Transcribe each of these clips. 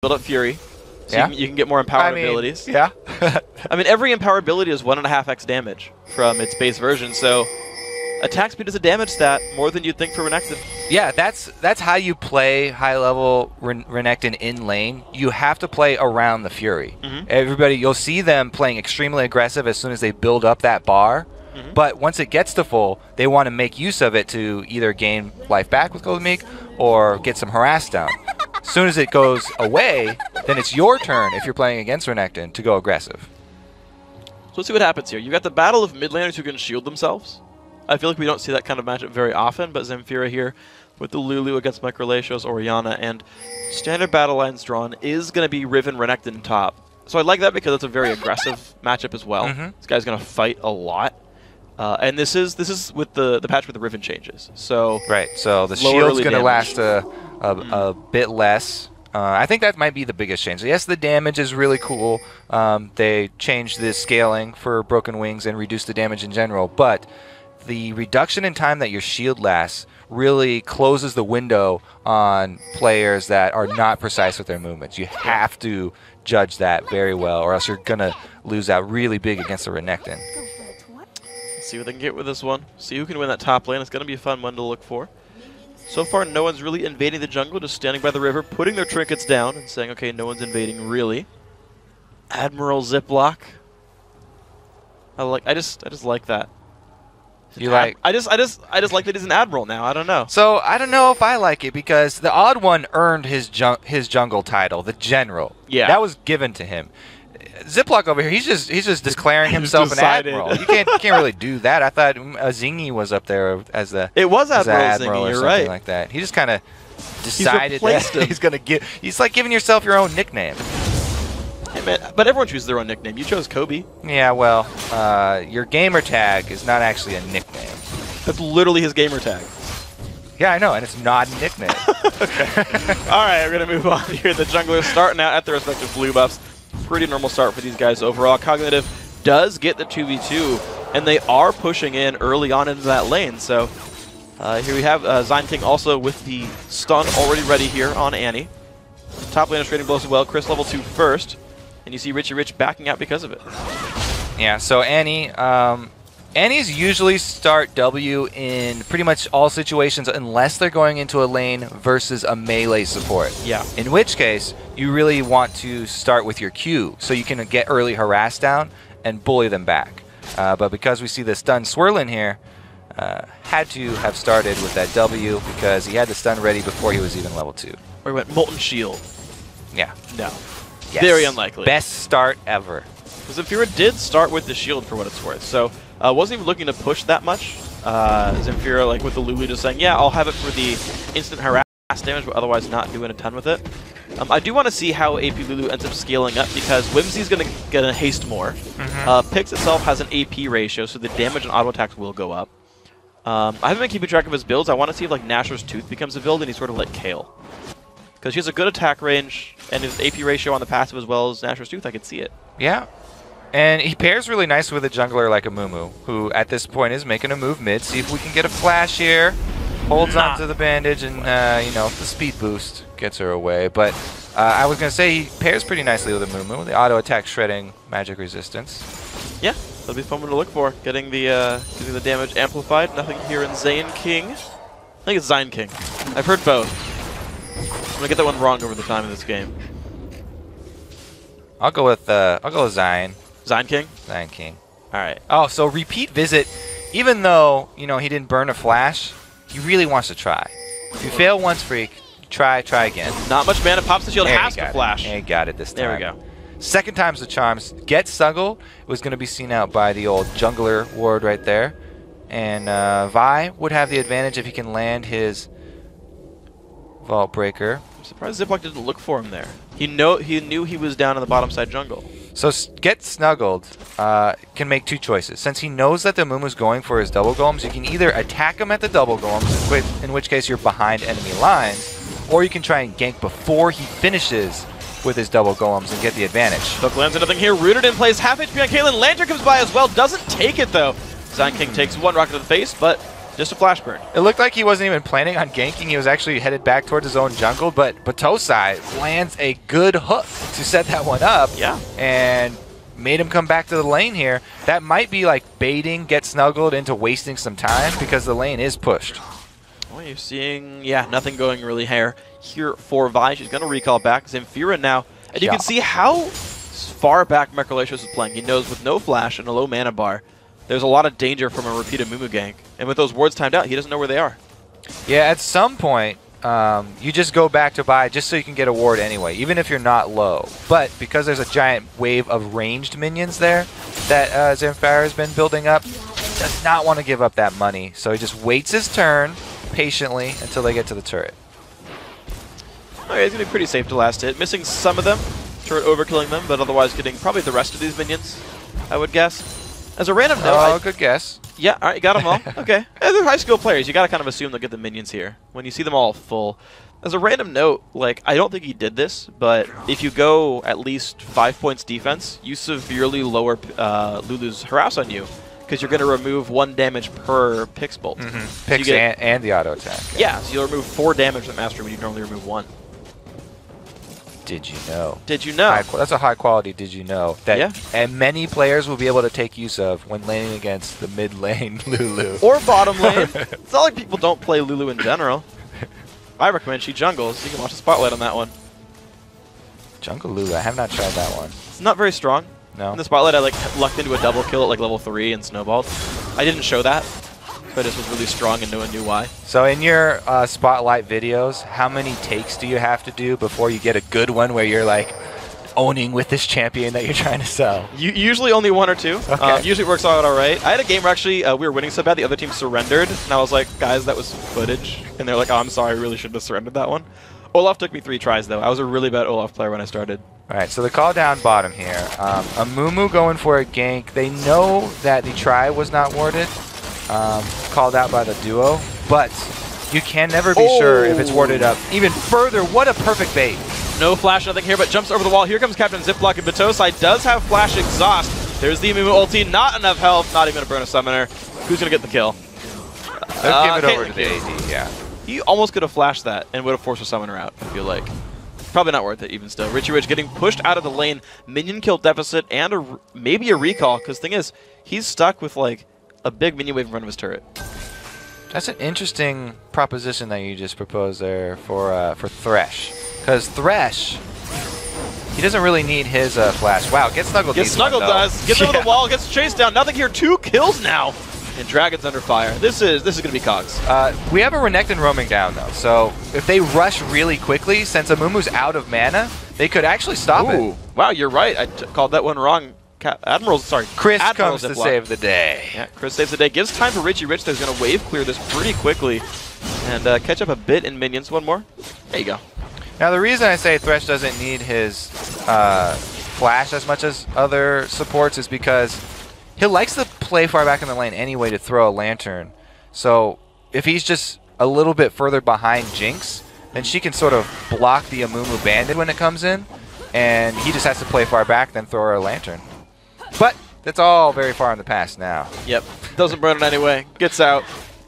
build up Fury. So Yeah. you can get more empowered abilities. Yeah. I mean, every empowered ability is 1.5x damage from its base version, so attack speed is a damage stat more than you'd think for Renekton. Yeah, that's how you play high-level Renekton in lane. You have to play around the Fury. Everybody, you'll see them playing extremely aggressive as soon as they build up that bar. But once it gets to full, they want to make use of it to either gain life back with Golden Meek or get some harass down. As soon as it goes away, then it's your turn, if you're playing against Renekton, to go aggressive. So let's see what happens here. You got the battle of mid laners who can shield themselves. I feel like we don't see that kind of matchup very often, but Zemfira here with the Lulu against Microlatios, Orianna, and standard battle lines drawn is going to be Riven, Renekton top. So I like that because it's a very aggressive matchup as well. This guy's going to fight a lot. And this is with the patch with the Riven changes. So right. So the shield's going to last a bit less. I think that might be the biggest change. Yes, the damage is really cool. They changed the scaling for Broken Wings and reduced the damage in general. But the reduction in time that your shield lasts really closes the window on players that are not precise with their movements. You have to judge that very well, or else you're going to lose out really big against the Renekton. See what they can get with this one. See who can win that top lane. It's going to be a fun one to look for. So far, no one's really invading the jungle, just standing by the river, putting their trinkets down and saying, okay, no one's invading really. Admiral Ziploc. I just like that. You like? I just like that he's an admiral now. I don't know. So I don't know if I like it because the Odd One earned his jungle title, the general. Yeah, that was given to him. Ziploc over here, he's just declaring himself an admiral. You can't really do that. I thought Zingy was up there as the admiral Zingy, or you're something right. like that. He just kind of decided that he's gonna give. He's like giving yourself your own nickname. Hey man, but everyone chooses their own nickname. You chose Kobe. Yeah, well, your gamer tag is not actually a nickname. That's literally his gamer tag. Yeah, I know, and it's not a nickname. Okay. All right, we're gonna move on here. The junglers starting out at their respective blue buffs. Pretty normal start for these guys overall. Cognitive does get the 2v2, and they are pushing in early on into that lane. So here we have Zion King also with the stun already ready here on Annie. Top laner trading blows as well. Chris level 2 first, and you see Richie Rich backing out because of it. Yeah, so Annie, Annie's usually start W in pretty much all situations unless they're going into a lane versus a melee support. Yeah. In which case, you really want to start with your Q so you can get early harass down and bully them back. But because we see the stun swirling here, had to have started with that W because he had the stun ready before he was even level 2. Or he went Molten Shield. Yeah. No. Yes. Very unlikely. Best start ever. Zemfira did start with the shield for what it's worth, so wasn't even looking to push that much. Zemfira, like with the Lulu, just saying, yeah, I'll have it for the instant harass damage, but otherwise not doing a ton with it. I do want to see how AP Lulu ends up scaling up because Whimsy's going to get a haste more. Pix itself has an AP ratio, so the damage and auto attacks will go up. I haven't been keeping track of his builds. I want to see if like Nashor's Tooth becomes a build and he's sort of like Kale. Because she has a good attack range and his AP ratio on the passive as well as Nashor's Tooth, I can see it. Yeah. And he pairs really nice with a jungler like a Mumu, who at this point is making a move mid. See if we can get a flash here. Holds onto the bandage and, you know, the speed boost gets her away. But I was going to say he pairs pretty nicely with a Mumu. The auto attack shredding magic resistance. Yeah, that'll be fun one to look for. Getting the damage amplified. Nothing here in Zayn King. I think it's Zion King. I've heard both. I'm going to get that one wrong over the time of this game. I'll go with Zion. Zion King? Zion King. All right. Oh, so repeat visit. Even though, you know, he didn't burn a flash, he really wants to try. If you fail once, Freak, try again. Not much mana. Pops the shield. There Has to flash. He got it this time. There we go. Second time's the charms. Get Suggle. It was going to be seen out by the old jungler ward right there. And Vi would have the advantage if he can land his Vault Breaker. I'm surprised Ziploc didn't look for him there. He knew he was down in the bottom side jungle. So Get Snuggled can make two choices. Since he knows that the Mumu's going for his double golems, you can either attack him at the double golems, in which case you're behind enemy lines, or you can try and gank before he finishes with his double golems and get the advantage. Hook lands nothing here. Rooted in place. Half HP on Caitlyn. Lantern comes by as well. Doesn't take it though. Zion King takes one rocket to the face, but Just a flash burn. It looked like he wasn't even planning on ganking. He was actually headed back towards his own jungle, but BO3 lands a good hook to set that one up. Yeah. And made him come back to the lane here. That might be like baiting Get Snuggled into wasting some time because the lane is pushed. Well, you're seeing, yeah, nothing going really here for Vi. She's going to recall back Zamfira now. And you can see how far back Mechrolatios is playing. He knows with no flash and a low mana bar, there's a lot of danger from a repeated Mumu gank. And with those wards timed out, he doesn't know where they are. Yeah, at some point, you just go back to buy just so you can get a ward anyway, even if you're not low. But because there's a giant wave of ranged minions there that Zamfira has been building up, does not want to give up that money. So he just waits his turn patiently until they get to the turret. Okay, it's going to be pretty safe to last hit. Missing some of them, turret overkilling them, but otherwise getting probably the rest of these minions, I would guess. As a random note... Oh, good guess. Yeah, all right, you got them all. Okay. Yeah, they're high skill players. You got to kind of assume they'll get the minions here when you see them all full. As a random note, like, I don't think he did this, but if you go at least 5 points defense, you severely lower Lulu's harass on you because you're going to remove 1 damage per Pix bolt. Mm-hmm. Pix and the auto attack. Yeah, so you'll remove 4 damage with Mastery when you normally remove 1. Did you know? Did you know? That's a high quality did you know that yeah. And many players will be able to take use of when laning against the mid lane Lulu. Or bottom lane. It's not like people don't play Lulu in general. I recommend she jungles. You can watch the spotlight on that one. Jungle Lulu, I have not tried that one. It's not very strong. No. In the spotlight, I lucked into a double kill at like level 3 and snowballed. I didn't show that. I just was really strong and no one knew why. So in your spotlight videos, how many takes do you have to do before you get a good one where you're like owning with this champion that you're trying to sell? Usually only 1 or 2. Okay. Usually it works out all right. I had a game where actually we were winning so bad the other team surrendered, and I was like, guys, that was footage. And they're like, oh, I'm sorry, I really shouldn't have surrendered that one. Olaf took me 3 tries though. I was a really bad Olaf player when I started. Alright, so the call down bottom here. A Mumu going for a gank. They know that the try was not warded. Called out by the duo, but you can never be sure if it's warded up even further. What a perfect bait. No flash, nothing here, but jumps over the wall. Here comes Captain Ziplock, and BO3 does have flash exhaust. There's the Mumu ulti, not enough health, not even going to burn a summoner. Who's going to get the kill? Let's give it over to the AD, yeah. He almost could have flashed that and would have forced a summoner out, I feel like. Probably not worth it even still. Richie Rich getting pushed out of the lane, minion kill deficit, and maybe a recall, because the thing is, he's stuck with like a big minion wave in front of his turret. That's an interesting proposition that you just proposed there for Thresh. Because Thresh, he doesn't really need his flash. Wow, Get Snuggled Get Snuggled does. Gets over the wall, gets chased down. Nothing here. 2 kills now. And Dragon's under fire. This is going to be cogs. We have a Renekton roaming down, though. So if they rush really quickly, since Amumu's out of mana, they could actually stop it. Wow, you're right. I called that one wrong. Chris comes to save the day. Yeah, Chris saves the day. Gives time for Richie Rich. There's going to wave clear this pretty quickly and catch up a bit in minions. 1 more. There you go. Now, the reason I say Thresh doesn't need his flash as much as other supports is because he likes to play far back in the lane anyway to throw a lantern. So if he's just a little bit further behind Jinx, then she can sort of block the Amumu Bandit when it comes in, and he just has to play far back, then throw her a lantern. But that's all very far in the past now. Yep. Doesn't burn it anyway. Gets out.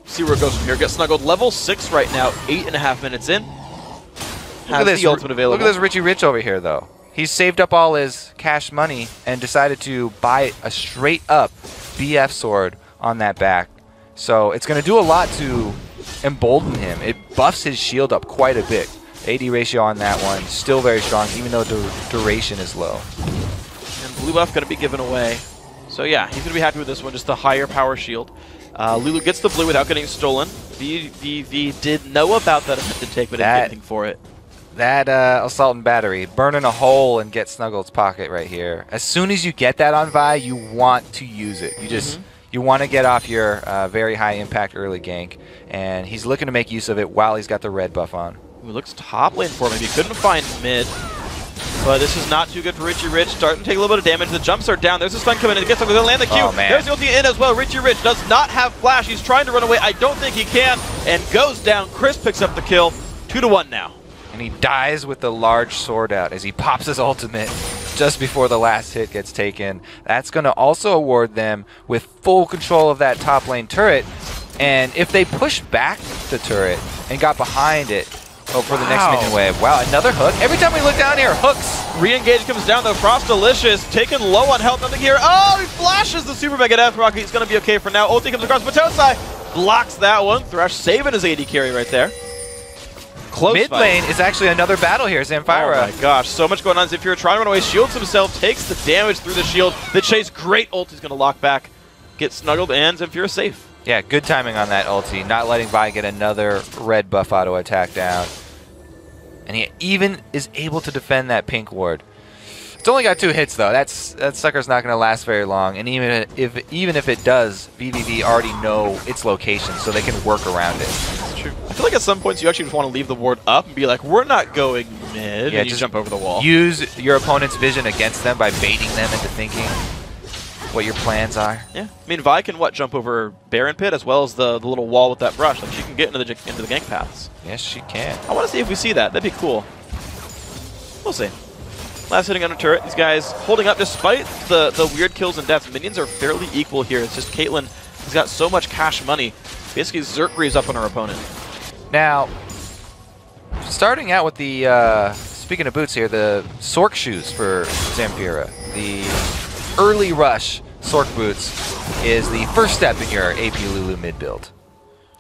See where it goes from here. Gets snuggled. Level 6 right now. 8.5 minutes in. Look at this. Look at this Richie Rich over here, though. He's saved up all his cash money and decided to buy a straight-up BF sword on that back. So it's going to do a lot to embolden him. It buffs his shield up quite a bit. AD ratio on that one, still very strong, even though duration is low. And blue buff going to be given away. So yeah, he's going to be happy with this one, just the higher power shield. Lulu gets the blue without getting stolen. vVv did know about that attempted take, but didn't get anything for it. That Assault and Battery, burning a hole in Get Snuggled's pocket right here. As soon as you get that on Vi, you want to use it. You just you want to get off your very high impact early gank, and he's looking to make use of it while he's got the red buff on. He looks top lane for him. He couldn't find mid, but this is not too good for Richie Rich. Starting to take a little bit of damage. The jumps are down. There's a stun coming in. Gets going to land the Q. Oh, man. There's the ulti in as well. Richie Rich does not have flash. He's trying to run away. I don't think he can, and goes down. Chris picks up the kill. 2-1 now. And he dies with the large sword out as he pops his ultimate just before the last hit gets taken. That's going to also award them with full control of that top lane turret. And if they push back the turret and got behind it for the next minion wave, wow, another hook. Every time we look down here, hooks. Re-engage comes down though. Frostalicious taken low on health. Nothing here. Oh, he flashes the Super Mega Death Rocket. He's going to be okay for now. Ulti comes across. Batosai blocks that one. Thresh saving his AD carry right there. Close Mid lane is actually another battle here, Zamfira. Oh my gosh, so much going on. Zamfira trying to run away, shields himself, takes the damage through the shield. The chase, great ult, he's going to lock back, get snuggled, and Zamfira safe. Yeah, good timing on that ulti, not letting Vi get another red buff auto attack down. And he even is able to defend that pink ward. It's only got 2 hits though. That sucker's not going to last very long. And even if it does, vVv already know its location, so they can work around it. That's true. I feel like at some points you actually just want to leave the ward up and be like, we're not going mid. Yeah, and you jump over the wall. Use your opponent's vision against them by baiting them into thinking what your plans are. Yeah, I mean Vi can jump over Baron Pit as well as the little wall with that brush. Like she can get into the gank paths. Yes, she can. I want to see if we see that. That'd be cool. We'll see. Last hitting on a turret. These guys holding up despite the weird kills and deaths. Minions are fairly equal here. It's just Caitlyn has got so much cash money. Basically, Zerkree's up on her opponent. Now, starting out with the, speaking of boots here, the Sork shoes for Zamfira. The early rush Sork boots is the first step in your AP Lulu mid build.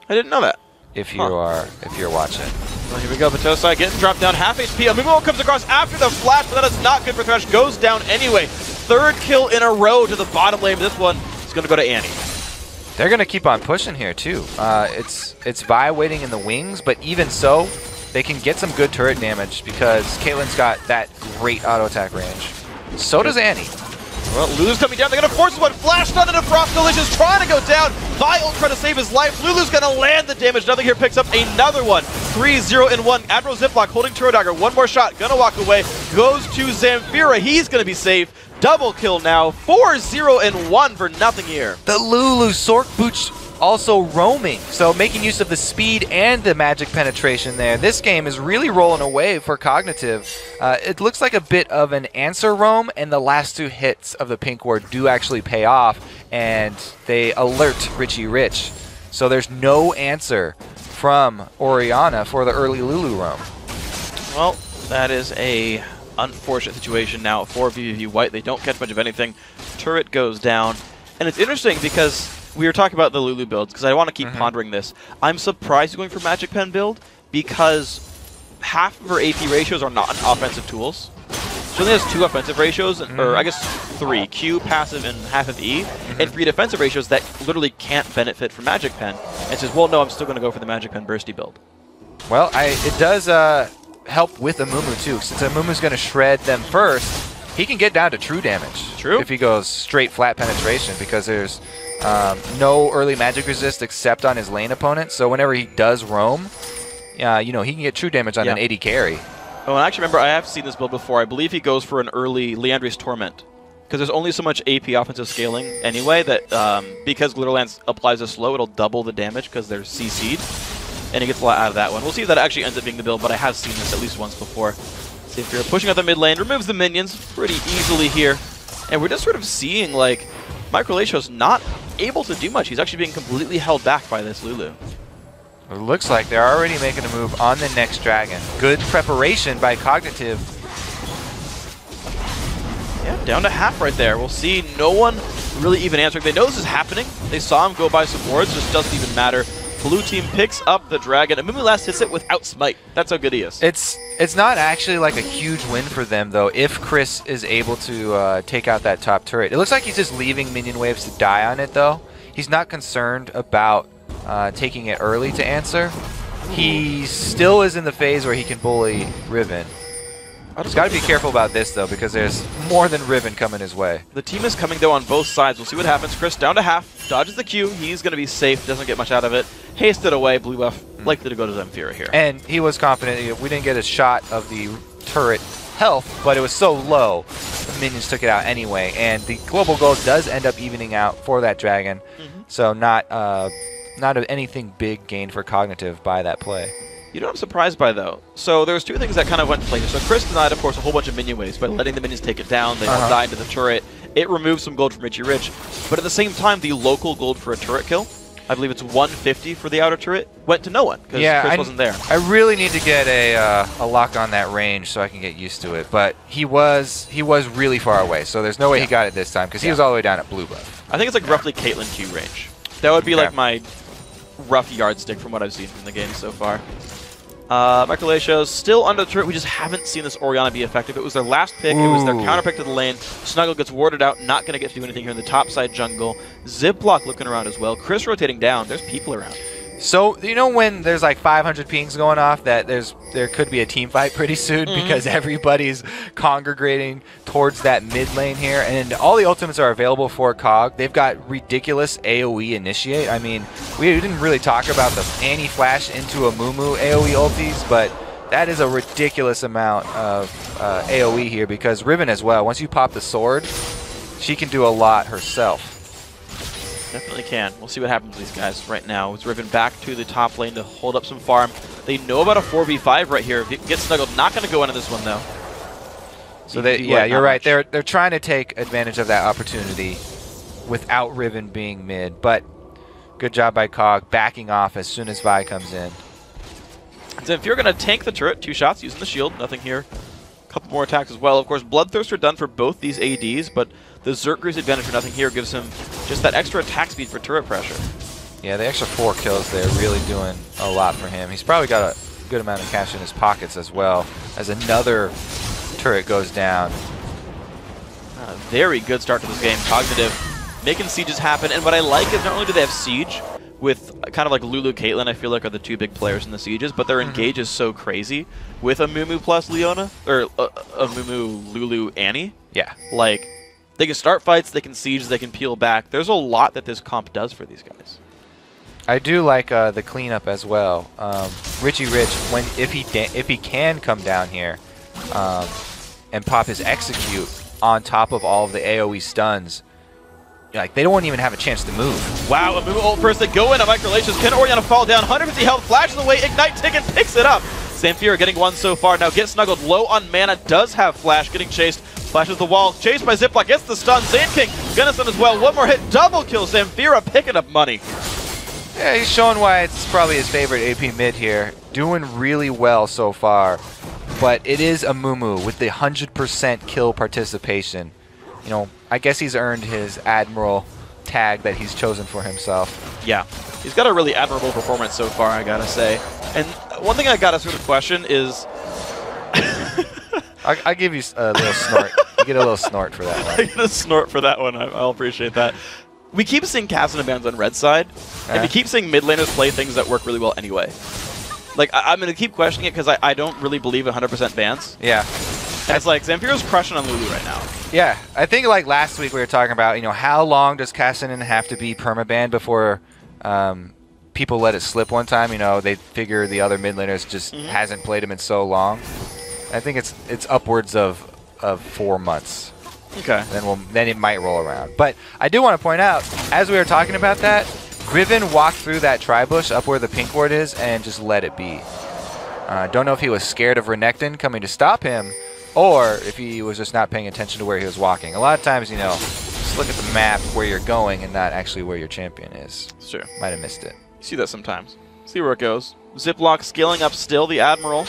I didn't know that. If you're watching. Well, here we go. Batosai getting dropped down half HP. Amumu comes across after the flash, but that is not good for Thresh. Goes down anyway. 3rd kill in a row to the bottom lane. This one is going to go to Annie. They're going to keep on pushing here too. It's Vi waiting in the wings, but even so, they can get some good turret damage because Caitlyn's got that great auto attack range. So does Annie. Well, Lulu's coming down. They're going to force one. Flash done into Frostalicious, trying to go down. Vi will try to save his life. Lulu's going to land the damage. Nothing here picks up another one. 3-0-1. Admiral Ziploc holding Turret Dagger. One more shot. Going to walk away. Goes to Zamfira. He's going to be safe. Double kill now. 4-0-1 for nothing here. The Lulu Sork boots also roaming, so making use of the speed and the magic penetration there. This game is really rolling away for Cognitive. It looks like a bit of an answer roam, and the last 2 hits of the pink ward do actually pay off, and they alert Richie Rich. So there's no answer from Orianna for the early Lulu roam. Well, that is a unfortunate situation now for vVv White. They don't catch much of anything. Turret goes down, and it's interesting because we were talking about the Lulu builds, because I want to keep pondering this. I'm surprised going for Magic Pen build, because half of her AP ratios are not offensive tools. She only has 2 offensive ratios, or I guess 3. Q, passive, and half of E. And 3 defensive ratios that literally can't benefit from Magic Pen. And says, well, no, I'm still going to go for the Magic Pen Bursty build. Well, it does help with Amumu, too. Since Amumu's going to shred them first, he can get down to true damage. True. If he goes straight flat penetration, because there's no early magic resist except on his lane opponent. So whenever he does roam, you know, he can get true damage on an 80 carry. Oh, and I actually remember I have seen this build before. I believe he goes for an early Liandry's Torment, because there's only so much AP offensive scaling anyway that because Glitterlance applies a slow, it'll double the damage because they're CC'd, and he gets a lot out of that one. We'll see if that actually ends up being the build, but I have seen this at least once before. See if you're pushing out the mid lane, removes the minions pretty easily here, and we're just sort of seeing like Microlacio's not able to do much. He's actually being completely held back by this Lulu. It looks like they're already making a move on the next dragon. Good preparation by Cognitive. Yeah, down to half right there. We'll see no one really even answering. They know this is happening. They saw him go by some wards. Just doesn't even matter. Blue team picks up the dragon. Amumu last hits it without smite. That's how good he is. It's not actually like a huge win for them, though, if Chris is able to take out that top turret. It looks like he's just leaving minion waves to die on it, though. He's not concerned about taking it early to answer. He still is in the phase where he can bully Riven. He's got to be careful about this, though, because there's more than Riven coming his way. The team is coming, though, on both sides. We'll see what happens. Chris down to half, dodges the Q. He's going to be safe, doesn't get much out of it. Hasted away, blue buff, likely to go to Zamfira here. And he was confident. We didn't get a shot of the turret health, but it was so low, the minions took it out anyway. And the global gold does end up evening out for that dragon. So not anything big gained for Cognitive by that play. You know what I'm surprised by, though? So there's 2 things that kind of went in play. So Chris denied, of course, a whole bunch of minion waves by letting the minions take it down. They all die into the turret. It removes some gold from Richie Rich. But at the same time, the local gold for a turret kill I believe it's 150 for the outer turret. Went to no one because Chris wasn't there. I really need to get a lock on that range so I can get used to it. But he was really far away, so there's no way he got it this time because he was all the way down at blue buff. I think it's like roughly Caitlyn Q range. That would be like my rough yardstick from what I've seen from the game so far. Microlatios still under the turret. We just haven't seen this Orianna be effective. It was their last pick. It was their counter pick to the lane. Snuggle gets warded out. Not going to get to do anything here in the top side jungle. Ziploc looking around as well. Chris rotating down. There's people around. So, you know when there's like 500 pings going off that there could be a team fight pretty soon because everybody's congregating towards that mid lane here, and all the ultimates are available for COG. They've got ridiculous AoE initiate. I mean, we didn't really talk about the anti-flash into a Mumu AoE ultis, but that is a ridiculous amount of AoE here because Riven as well, once you pop the sword, she can do a lot herself. Definitely can. We'll see what happens with these guys right now. It's Riven back to the top lane to hold up some farm. They know about a 4v5 right here. Get snuggled. Not going to go into this one, though. So you're right. They're trying to take advantage of that opportunity without Riven being mid. But good job by COG backing off as soon as Vi comes in. So if you're going to tank the turret, 2 shots using the shield. Nothing here. A couple more attacks as well. Of course, Bloodthirster done for both these ADs, but the Zerkru's advantage for nothing here gives him just that extra attack speed for turret pressure. Yeah, the extra 4 kills there really doing a lot for him. He's probably got a good amount of cash in his pockets as well as another turret goes down. Very good start to this game. Cognitive making sieges happen, and what I like is not only do they have siege with kind of like Lulu, Caitlyn, I feel like are the 2 big players in the sieges, but their engage is so crazy with a Mumu plus Leona, or a Mumu, Lulu, Annie. Yeah. Like, they can start fights, they can siege, they can peel back. There's a lot that this comp does for these guys. I do like the cleanup as well. Richie Rich, if he can come down here and pop his execute on top of all of the AoE stuns, like they don't even have a chance to move. Wow, a Mumu ult first. They go in on Microlations. Can Orianna fall down? 150 health, flashes away, Ignite Ticket picks it up. Zamfira getting 1 so far. Now get snuggled low on mana, does have flash, getting chased. Flashes the wall, chased by Ziploc, gets the stun. Zanking gonna stun as well. 1 more hit, double kill. Zamfira picking up money. Yeah, he's showing why it's probably his favorite AP mid here. Doing really well so far. But it is a Mumu with the 100% kill participation. You know, I guess he's earned his Admiral tag that he's chosen for himself. Yeah, he's got a really admirable performance so far, I gotta say. And one thing I gotta sort of question is... I'll give you a little snort. You get a little snort for that one. I get a snort for that one. I'll appreciate that. We keep seeing Cassidy bans on red side, and we keep seeing mid laners play things that work really well anyway. Like, I'm going to keep questioning it because I don't really believe 100% bans. Yeah. And it's like, Zamfira's crushing on Lulu right now. Yeah. I think like last week we were talking about, you know, how long does Cassidy have to be permabanned before people let it slip one time? You know, they figure the other mid laners just hasn't played him in so long. I think it's upwards of 4 months. Okay. Then it might roll around. But I do want to point out, as we were talking about that, Riven walked through that tri-bush up where the pink ward is and just let it be. Don't know if he was scared of Renekton coming to stop him or if he was just not paying attention to where he was walking. A lot of times, you know, just look at the map where you're going and not actually where your champion is. Sure. Might have missed it. You see that sometimes. See where it goes. Ziploc scaling up still, the Admiral.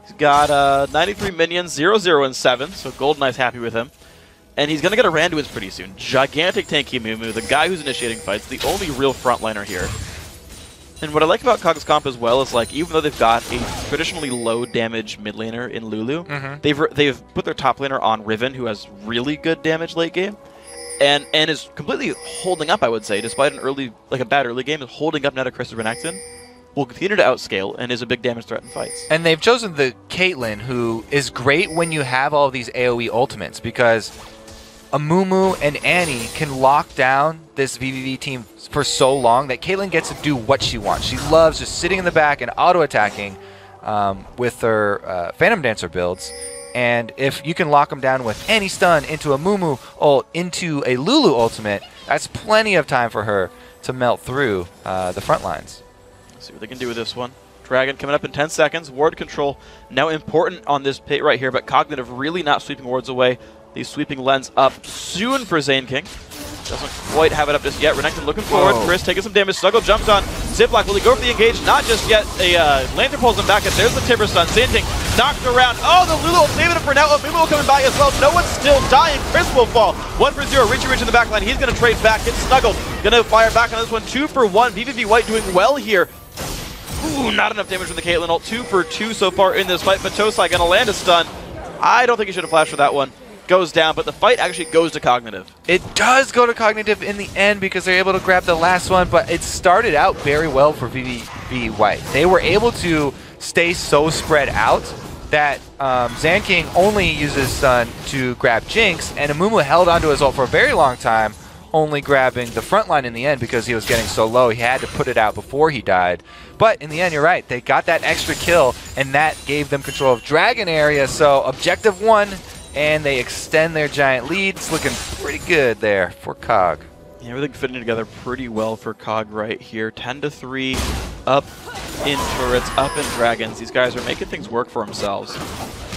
He's got 93 minions, 0, 0, and 7, so GoldenEye's happy with him. And he's going to get a Randuin's pretty soon. Gigantic tanky Mumu, the guy who's initiating fights, the only real frontliner here. And what I like about COG's comp as well is, like, even though they've got a traditionally low damage mid laner in Lulu, they've put their top laner on Riven, who has really good damage late game, and is completely holding up, I would say, despite a bad early game, is holding up now to Chris Renekton. Will continue to outscale and is a big damage threat in fights. And they've chosen the Caitlyn, who is great when you have all of these AoE ultimates, because a Mumu and Annie can lock down this vVv team for so long that Caitlyn gets to do what she wants. She loves just sitting in the back and auto-attacking with her Phantom Dancer builds. And if you can lock them down with any stun into a Mumu ult, into a Lulu ultimate, that's plenty of time for her to melt through the front lines. See what they can do with this one. Dragon coming up in 10 seconds. Ward control now important on this pit right here, but Cognitive really not sweeping wards away. The sweeping lens up soon for Zane King. Doesn't quite have it up just yet. Renekton looking forward. Chris taking some damage. Snuggle jumps on Ziploc. Will he go for the engage? Not just yet. A Lantern pulls him back, and there's the Timber Stun. Xanting knocked around. Oh, the Lulu saving it for now. Lulu coming by as well. No one's still dying. Chris will fall. 1 for 0. Richie Rich in the back line. He's going to trade back. Gets Snuggled. Going to fire back on this one. 2 for 1. vVv White doing well here. Ooh, not enough damage from the Caitlyn ult. 2 for 2 so far in this fight. But Tosai going to land a stun. I don't think he should have flashed for that one. Goes down, but the fight actually goes to Cognitive. It does go to Cognitive in the end because they're able to grab the last one, but it started out very well for vVv White. They were able to stay so spread out that Zan King only uses stun to grab Jinx, and Amumu held onto his ult for a very long time, only grabbing the front line in the end because he was getting so low. He had to put it out before he died. But in the end, you're right. They got that extra kill, and that gave them control of Dragon area, so objective 1, and they extend their giant lead. It's looking pretty good there for Cog. Yeah, everything fitting together pretty well for Cog right here. 10-3, up in turrets, up in dragons. These guys are making things work for themselves.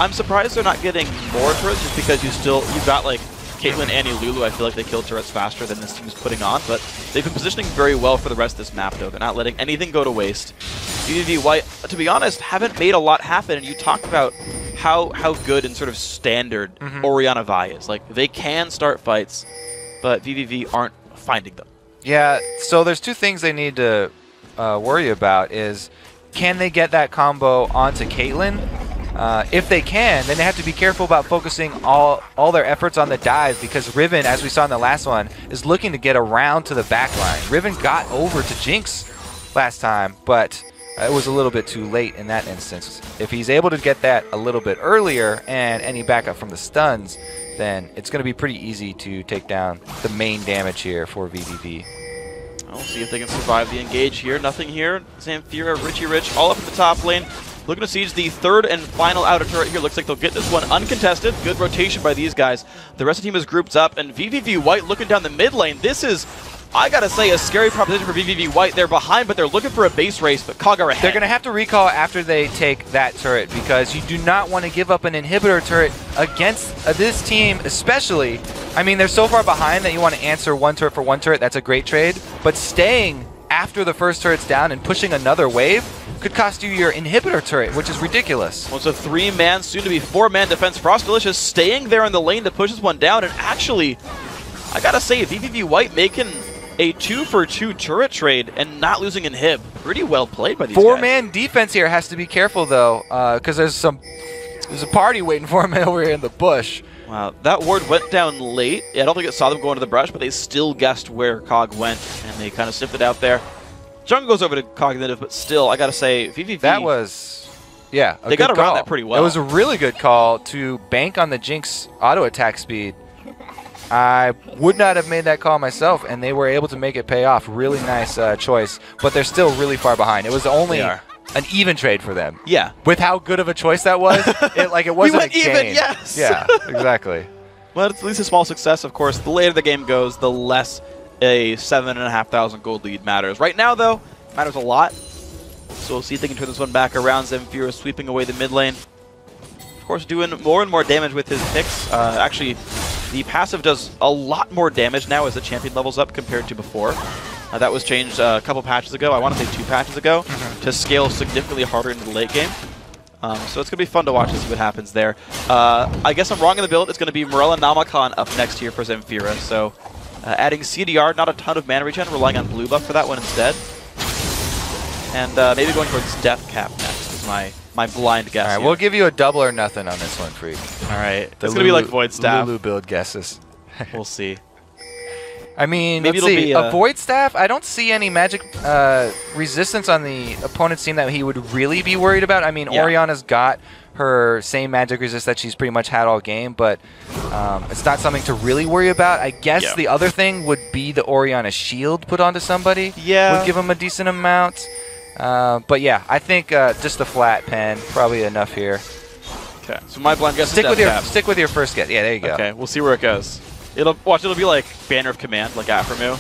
I'm surprised they're not getting more turrets just because you've got like Caitlyn, Annie, Lulu. I feel like they kill turrets faster than this team's putting on, but they've been positioning very well for the rest of this map though. They're not letting anything go to waste. vVv White, to be honest, haven't made a lot happen, and you talked about how good and sort of standard Orianna Vi is. Like, they can start fights, but vVv aren't finding them. Yeah, so there's 2 things they need to worry about is, can they get that combo onto Caitlyn? If they can, then they have to be careful about focusing all their efforts on the dive because Riven, as we saw in the last one, is looking to get around to the back line. Riven got over to Jinx last time, but it was a little bit too late in that instance. If he's able to get that a little bit earlier and any backup from the stuns, then it's going to be pretty easy to take down the main damage here for vVv. We'll see if they can survive the engage here. Nothing here. Zamfira, Richie Rich, all up in the top lane. Looking to siege the 3rd and final outer turret here. Looks like they'll get this one uncontested. Good rotation by these guys. The rest of the team is grouped up, and vVv White looking down the mid lane. This is, I gotta say, a scary proposition for vVv White. They're behind, but they're looking for a base race, but Cog are ahead. They're going to have to recall after they take that turret because you do not want to give up an inhibitor turret against this team, especially. I mean, they're so far behind that you want to answer 1 turret for 1 turret. That's a great trade, but staying after the first turret's down and pushing another wave could cost you your inhibitor turret, which is ridiculous. Well, it's a 3-man, soon-to-be 4-man defense. Frost Delicious staying there in the lane to push this one down, and actually, I gotta say, vVv White making a 2 for 2 turret trade and not losing inhib. Pretty well played by these guys. 4-man defense here has to be careful though, because there's a party waiting for him over here in the bush. Wow, that ward went down late. Yeah, I don't think it saw them go into the brush, but they still guessed where Cog went, and they kind of sniffed it out there. Jungle goes over to Cognitive, but still, I gotta say, vVv. That was, yeah, they got around that pretty well. It was a really good call to bank on the Jinx auto attack speed. I would not have made that call myself, and they were able to make it pay off. Really nice choice, but they're still really far behind. It was only an even trade for them. Yeah. With how good of a choice that was, it wasn't we went a game. Even, yes. Yeah, exactly. Well, it's at least a small success, of course. The later the game goes, the less a 7,500 gold lead matters. Right now, though, matters a lot. So we'll see if they can turn this one back around. Zamfira sweeping away the mid lane. Of course, doing more and more damage with his picks. Actually, the passive does a lot more damage now as the champion levels up compared to before. That was changed a couple patches ago, I want to say 2 patches ago, to scale significantly harder into the late game. So it's going to be fun to watch and see what happens there. I guess I'm wrong in the build. It's going to be Morella Namakan up next here for Zamfira. So adding CDR, not a ton of mana regen, relying on blue buff for that one instead. And maybe going towards Death Cap next is my blind guess. All right, we'll give you a double or nothing on this one, Freak. All right. It's going to be like Void Staff. Lulu build guesses. We'll see. I mean, maybe let's see. A Void Staff, I don't see any magic resistance on the opponent's team that he would really be worried about. I mean, Orianna's got her same magic resist that she's pretty much had all game, but it's not something to really worry about. I guess the other thing would be the Orianna shield put onto somebody. Yeah. Would give him a decent amount. But yeah, I think just a flat pen, probably enough here. Okay, so my blind guess stick with your first guess. Yeah, there you go. Okay, we'll see where it goes. It'll be like Banner of Command, like Aphromoo.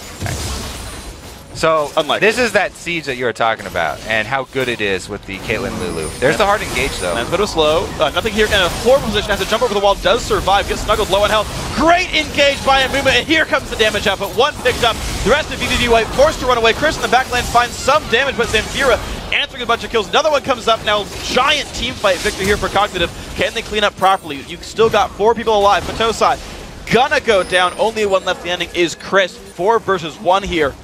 So Unlikely. this is that siege that you were talking about and how good it is with the Caitlyn Lulu. There's the hard engage though. And a bit of slow. Nothing here in a horrible position. Has to jump over the wall. Does survive. Gets snuggled low on health. Great engage by Amumu. And here comes the damage output. One picked up. The rest of vVv White forced to run away. Chris in the back lane finds some damage, but Zamfira answering a bunch of kills. Another one comes up now. Giant team fight victory here for Cognitive. Can they clean up properly? You still got 4 people alive. Matosai gonna go down. Only one left. The ending is Chris. 4 versus 1 here.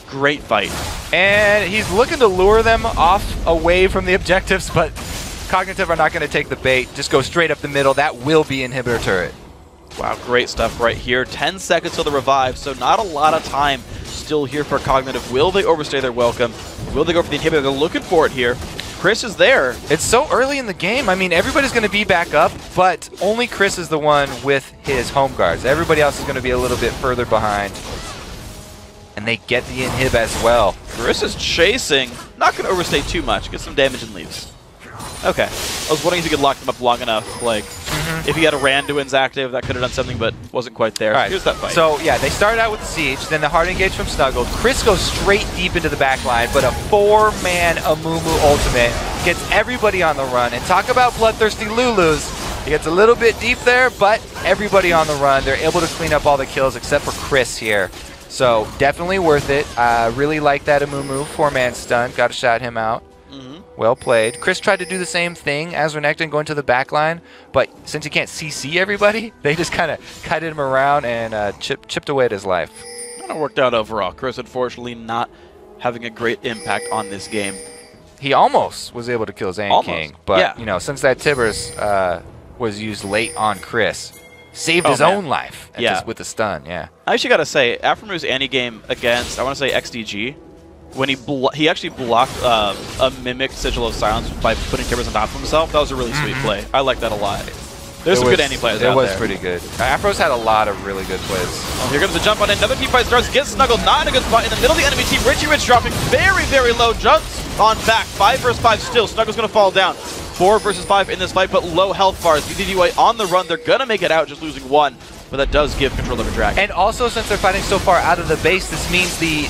Great fight. And he's looking to lure them off away from the objectives, but Cognitive are not going to take the bait. Just go straight up the middle. That will be inhibitor turret. Wow, great stuff right here. 10 seconds till the revive, so not a lot of time still here for Cognitive. Will they overstay their welcome? Will they go for the inhibitor? They're looking for it here. Chris is there. It's so early in the game. I mean, everybody's going to be back up, but only Chris is the one with his home guards. Everybody else is going to be a little bit further behind. And they get the inhib as well. Chris is chasing. Not going to overstay too much. Get some damage and leaves. Okay. I was wondering if you could lock them up long enough. Like, if he had a Randuin's active, that could have done something, but wasn't quite there. Right. Here's that fight. So, yeah, they started out with the siege, then the hard engage from Snuggled. Chris goes straight deep into the back line, but a 4-man Amumu ultimate gets everybody on the run. And talk about bloodthirsty Lulus. He gets a little bit deep there, but everybody on the run. They're able to clean up all the kills except for Chris here. So definitely worth it. Really like that Amumu 4-man stun. Got to shout him out. Well played. Chris tried to do the same thing as Renekton going to the back line, but since he can't CC everybody, they just kind of kited him around and chipped away at his life. Kind of worked out overall. Chris, unfortunately, not having a great impact on this game. He almost was able to kill Zane King, but you know, since that Tibbers was used late on Chris, saved his own life with the stun. Yeah. I actually got to say, Afromu's anti-game against, I want to say XDG, when he actually blocked a Mimic Sigil of Silence by putting Tibbers on top of himself, that was a really sweet play. I like that a lot. There's some good anti-players out there. It was pretty good. Afro's had a lot of really good plays. Oh, here comes the jump on in. Another team fight starts. Gets snuggled. Not in a good spot. In the middle of the enemy team, Richie Rich dropping very, very low. Jumps on back. 5 versus 5 still. Snuggle's going to fall down. 4 versus 5 in this fight, but low health bars. vVv on the run. They're going to make it out, just losing 1. But that does give control over Dragon. And also, since they're fighting so far out of the base, this means the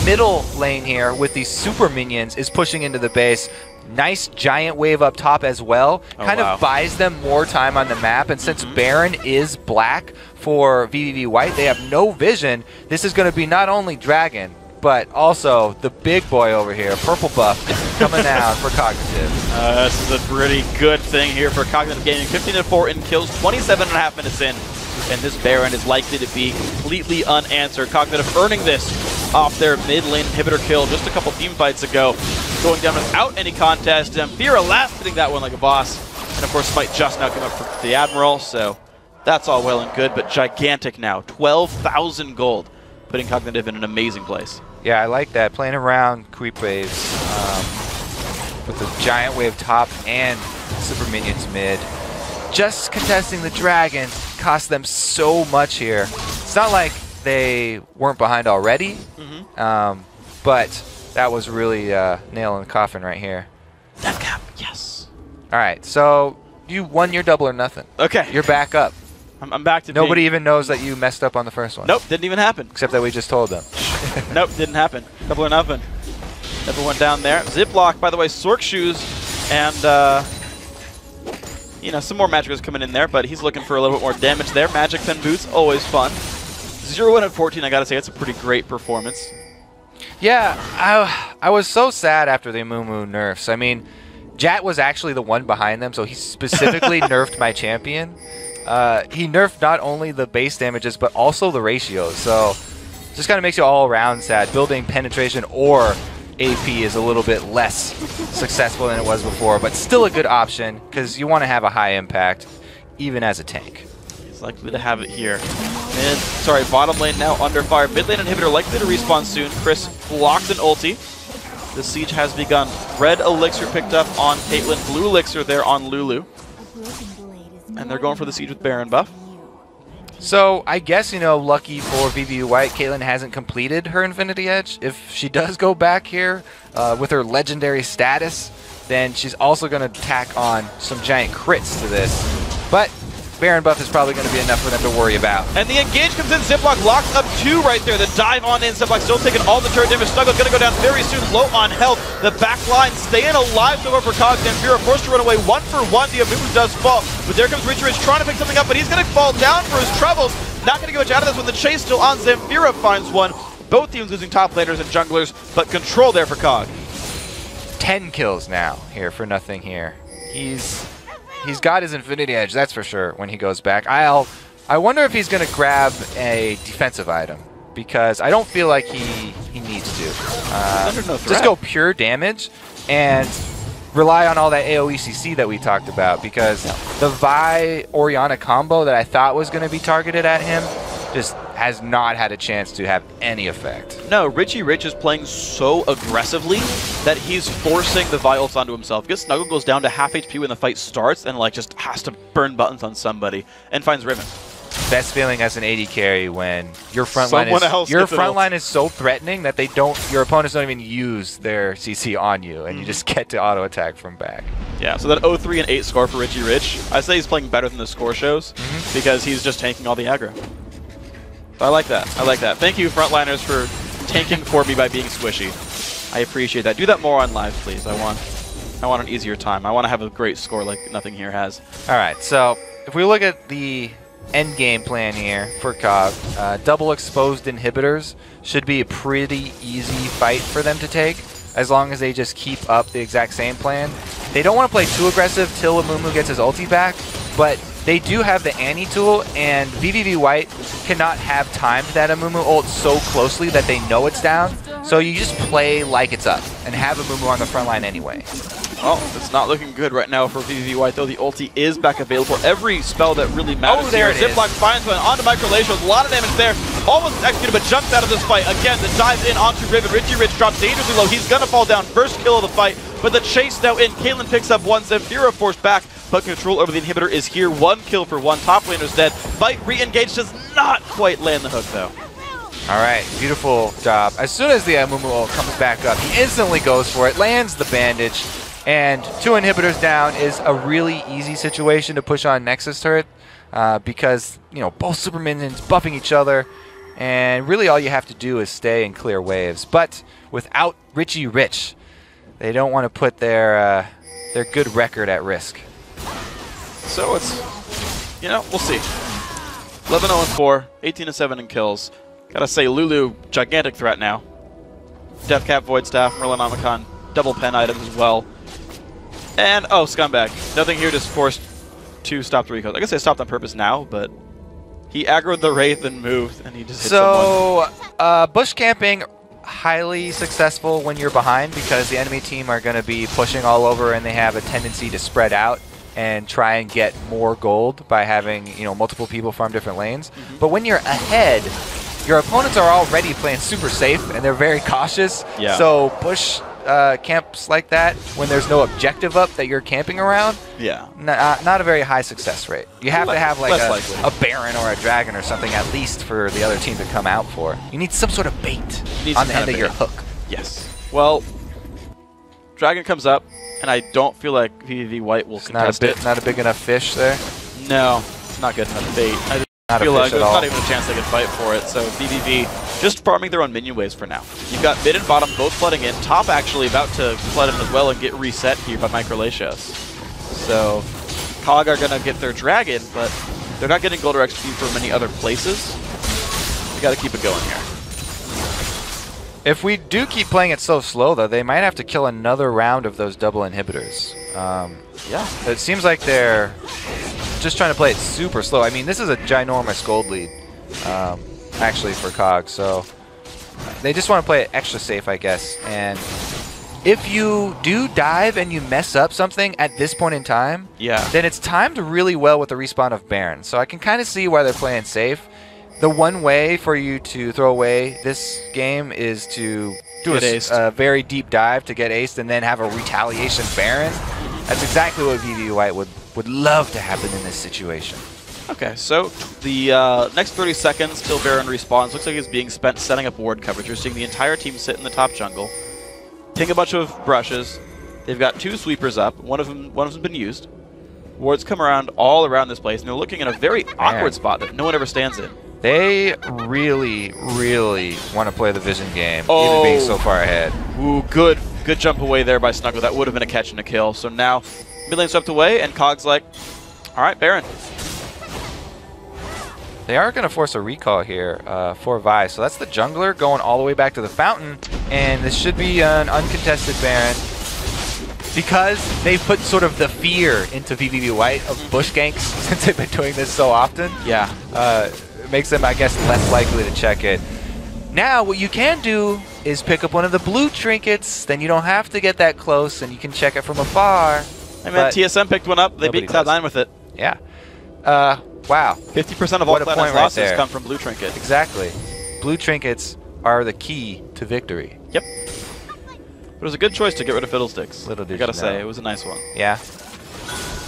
middle lane here with these super minions is pushing into the base. Nice giant wave up top as well. Kind of buys them more time on the map. And since Baron is black for vVv White, they have no vision. This is going to be not only Dragon, but also the big boy over here, Purple Buff, coming down for Cognitive. This is a pretty good thing here for Cognitive Gaming. 15-4 in kills, 27.5 minutes in. And this Baron is likely to be completely unanswered. Cognitive earning this off their mid lane inhibitor kill just a couple team fights ago. Going down without any contest. Zamfira last hitting that one like a boss. And of course, Smite just now came up for the Admiral, so that's all well and good, but gigantic now. 12,000 gold, putting Cognitive in an amazing place. Yeah, I like that. Playing around creep waves with the giant wave top and super minions mid. Just contesting the Dragon cost them so much here. It's not like they weren't behind already, but that was really nail in the coffin right here. Death cap, yes. All right, so you won your double or nothing. Okay. You're back up. I'm back to Nobody even knows that you messed up on the first one. Nope, didn't even happen. Except that we just told them. Nope, didn't happen. Double or nothing. Everyone down there. Ziplock, by the way, Sork shoes, and you know, some more magic is coming in there, but he's looking for a little bit more damage there. Magic Pen boots, always fun. 0-1 at 14, I gotta say, it's a pretty great performance. Yeah, I was so sad after the Amumu nerfs. I mean, Jat was actually the one behind them, so he specifically nerfed my champion. He nerfed not only the base damages, but also the ratios, so just kind of makes you all around sad. Building penetration or AP is a little bit less successful than it was before, but still a good option because you want to have a high impact even as a tank. He's likely to have it here. Bottom lane now under fire. Mid lane inhibitor likely to respawn soon. Chris blocked an ulti. The siege has begun. Red elixir picked up on Caitlyn. Blue elixir there on Lulu. And they're going for the siege with Baron buff. So I guess, you know, lucky for vVv White, Caitlyn hasn't completed her Infinity Edge. If she does go back here with her legendary status, then she's also going to tack on some giant crits to this. But Baron buff is probably going to be enough for them to worry about. And the engage comes in. Ziploc locks up 2 right there. The dive on in. Ziploc still taking all the turret damage. Snuggle's going to go down very soon, low on health. The back line staying alive so far for Cog. Zamfira forced to run away 1 for 1. The Amumu does fall. But there comes Richie Rich trying to pick something up, but he's going to fall down for his troubles. Not going to get much out of this when the chase still on. Zamfira finds one. Both teams losing top laners and junglers, but control there for Cog. 10 kills now here for nothing here. He's got his Infinity Edge, that's for sure, when he goes back. I wonder if he's going to grab a defensive item, because I don't feel like he needs to. Just go pure damage and rely on all that AoE CC that we talked about, because the Vi Orianna combo that I thought was going to be targeted at him just has not had a chance to have any effect. No, Richie Rich is playing so aggressively that he's forcing the Vi ults onto himself. Because Snuggle goes down to half HP when the fight starts and like just has to burn buttons on somebody and finds Riven. Best feeling as an AD carry when your front line is so threatening that your opponents don't even use their CC on you, and you just get to auto attack from back. Yeah, so that 0-3 and 8 score for Richie Rich, I say he's playing better than the score shows because he's just tanking all the aggro. So I like that. I like that. Thank you, frontliners, for tanking for me by being squishy. I appreciate that. Do that more on live, please. I want an easier time. I want to have a great score like nothing here has. All right, so if we look at the end game plan here for Cog, double exposed inhibitors should be a pretty easy fight for them to take, as long as they just keep up the exact same plan. They don't want to play too aggressive till Amumu gets his ulti back, but they do have the Annie tool, and vVv White cannot have timed that Amumu ult so closely that they know it's down. So you just play like it's up and have Amumu on the front line anyway. Oh, it's not looking good right now for vVv White, though. The ulti is back available for every spell that really matters. Oh, there it is. Ziploc finds one onto Microlation. A lot of damage there. Almost executed, but jumps out of this fight. Again, the dive in onto Riven. Richie Rich drops dangerously low. He's going to fall down. First kill of the fight, but the chase now in. Caitlyn picks up one. Zamfira forced back, but control over the inhibitor is here. 1 kill for 1. Top laner's dead. Fight re-engaged does not quite land the hook, though. All right, beautiful job. As soon as the Amumu ult comes back up, he instantly goes for it, lands the bandage, and 2 inhibitors down is a really easy situation to push on Nexus turret, because both super minions buffing each other, and really all you have to do is stay and clear waves. But without Richie Rich, they don't want to put their good record at risk. So it's, we'll see. 11-0-4, 18-7 in kills. Gotta say, Lulu, gigantic threat now. Deathcap, Void Staff, Merlin Omicron, double pen items as well. And, oh, Scumbag. Nothing here, just forced to stop the recall. I guess they stopped on purpose now, but he aggroed the Wraith and moved, and he just hit someone. So, bush camping, highly successful when you're behind, because the enemy team are going to be pushing all over, and they have a tendency to spread out and try and get more gold by having multiple people farm different lanes. But when you're ahead, your opponents are already playing super safe, and they're very cautious. Yeah. So bush camps like that, when there's no objective up that you're camping around, not a very high success rate. You have to have like a Baron or a Dragon or something at least for the other team to come out for. You need some sort of bait on the end of your hook. Yes. Well, Dragon comes up, and I don't feel like vVv White will contest it. Not a big enough fish there? No, it's not good enough bait. I feel like there's not even a chance they can fight for it, so vVv just farming their own minion waves for now. You've got mid and bottom both flooding in. Top actually about to flood in as well and get reset here by Microlatios. So Cog are going to get their Dragon, but they're not getting gold or XP from many other places. You got to keep it going here. If we do keep playing it so slow, though, they might have to kill another round of those double inhibitors. Yeah, it seems like they're just trying to play it super slow. I mean, this is a ginormous gold lead, actually, for Cog, so they just want to play it extra safe, I guess. And if you do dive and you mess up something at this point in time, then it's timed really well with the respawn of Baron. So I can kind of see why they're playing safe. The one way for you to throw away this game is to do a very deep dive to get aced and then have a retaliation Baron. That's exactly what vVv White would love to happen in this situation. Okay, so the next 30 seconds till Baron respawns. Looks like it's being spent setting up ward coverage. You're seeing the entire team sit in the top jungle, ping a bunch of brushes. They've got 2 sweepers up. One of them's been used. Wards come around all around this place, and they're looking in a very awkward spot that no one ever stands in. They really, really want to play the vision game, even being so far ahead. Ooh, good jump away there by Snuggle. That would have been a catch and a kill. So now, mid lane swept away, and Cog's like, all right, Baron. They are going to force a recall here for Vi. So that's the jungler going all the way back to the fountain, and this should be an uncontested Baron. Because they've put sort of the fear into vVv White of bush ganks since they've been doing this so often. Yeah. It makes them, I guess, less likely to check it. Now, what you can do is pick up one of the blue trinkets. Then you don't have to get that close, and you can check it from afar. I mean, TSM picked one up. They beat Cloud9 with it. Yeah. Wow. 50% of all Cloud9's losses come from blue trinket. Exactly. Blue trinkets are the key to victory. Yep. It was a good choice to get rid of Fiddlesticks. I gotta say, it was a nice one. Yeah.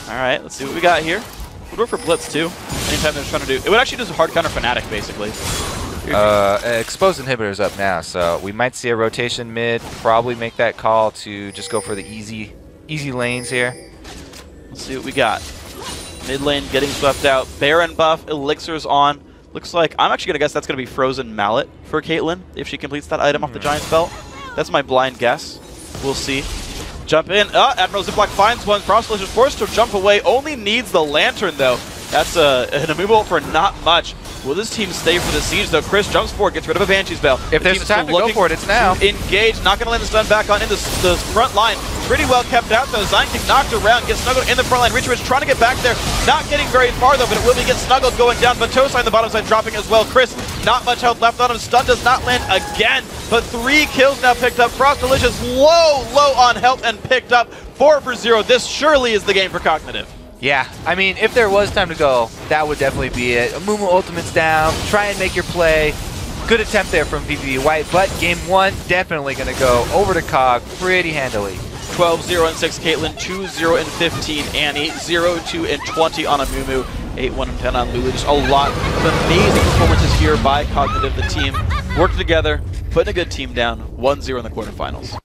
All right, let's see what we got here. Would work for Blitz too. Anytime they're trying to do, it would actually do hard counter Fnatic basically. Exposed inhibitor's up now, so we might see a rotation mid. Probably make that call to just go for the easy lanes here. Let's see what we got. Mid lane getting swept out. Baron buff, Elixir's on. Looks like I'm actually gonna guess that's gonna be Frozen Mallet for Caitlyn if she completes that item off the Giant's belt. That's my blind guess. We'll see. Jump in. Admiral Ziploc finds one. Frostlash is forced to jump away. Only needs the Lantern, though. That's an immovable for not much. Will this team stay for the siege, though? Chris jumps forward, gets rid of a Banshee's Bell. If there's a time to go for it, it's now. Engage. Not going to land the stun back on in the front line. Pretty well kept out, though. Zyking knocked around, gets snuggled in the front line. Richard trying to get back there. Not getting very far, though, but it will be get snuggled going down. Vatosa on the bottom side dropping as well. Chris, not much health left on him. Stun does not land again, but 3 kills now picked up. Frost Delicious low on health and picked up 4 for 0. This surely is the game for Cognitive. Yeah, I mean, if there was time to go, that would definitely be it. Amumu ultimate's down. Try and make your play. Good attempt there from vVv White, but game 1 definitely going to go over to Cog pretty handily. 12-0 and 6 Caitlyn, 2-0 and 15 Annie, 0-2 and 20 on Amumu, 8-1 and 10 on Lulu. Just a lot of amazing performances here by Cognitive. The team worked together, putting a good team down, 1-0 in the quarterfinals.